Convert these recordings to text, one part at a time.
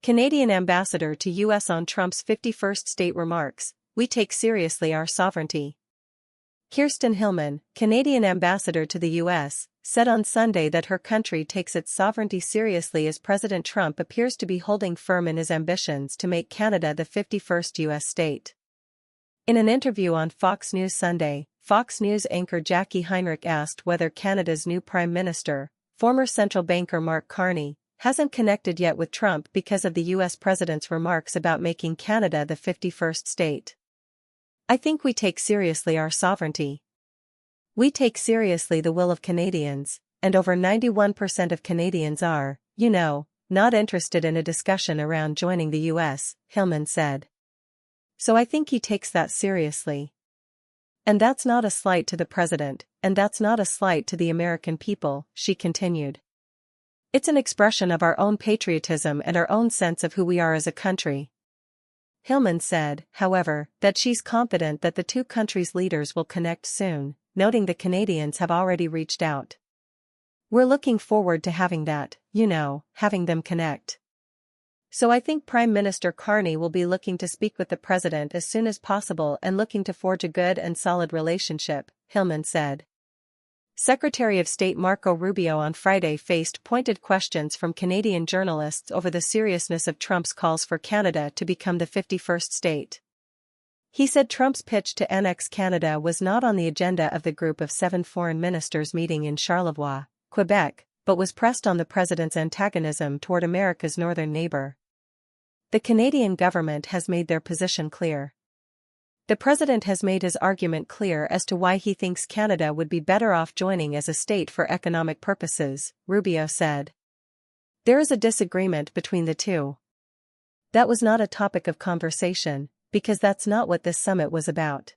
Canadian ambassador to U.S. on Trump's 51st state remarks, "We take seriously our sovereignty." Kirsten Hillman, Canadian ambassador to the U.S., said on Sunday that her country takes its sovereignty seriously as President Trump appears to be holding firm in his ambitions to make Canada the 51st U.S. state. In an interview on Fox News Sunday, Fox News anchor Jackie Heinrich asked whether Canada's new Prime Minister, former central banker Mark Carney, hasn't connected yet with Trump because of the U.S. president's remarks about making Canada the 51st state. "I think we take seriously our sovereignty. We take seriously the will of Canadians, and over 91% of Canadians are, not interested in a discussion around joining the U.S., Hillman said. So I think he takes that seriously. And that's not a slight to the president, and that's not a slight to the American people," she continued. "It's an expression of our own patriotism and our own sense of who we are as a country." Hillman said, however, that she's confident that the two countries' leaders will connect soon, noting the Canadians have already reached out. "We're looking forward to having that, having them connect. So I think Prime Minister Carney will be looking to speak with the president as soon as possible and looking to forge a good and solid relationship," Hillman said. Secretary of State Marco Rubio on Friday faced pointed questions from Canadian journalists over the seriousness of Trump's calls for Canada to become the 51st state. He said Trump's pitch to annex Canada was not on the agenda of the Group of 7 foreign ministers meeting in Charlevoix, Quebec, but was pressed on the president's antagonism toward America's northern neighbor. The Canadian government has made their position clear. The president has made his argument clear as to why he thinks Canada would be better off joining as a state for economic purposes, Rubio said. "There is a disagreement between the two. That was not a topic of conversation, because that's not what this summit was about."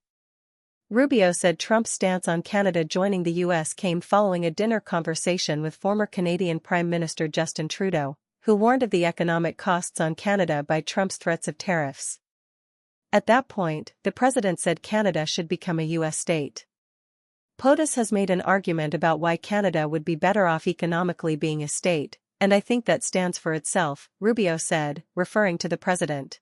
Rubio said Trump's stance on Canada joining the U.S. came following a dinner conversation with former Canadian Prime Minister Justin Trudeau, who warned of the economic costs on Canada by Trump's threats of tariffs. At that point, the president said Canada should become a U.S. state. "POTUS has made an argument about why Canada would be better off economically being a state, and I think that stands for itself," Rubio said, referring to the president.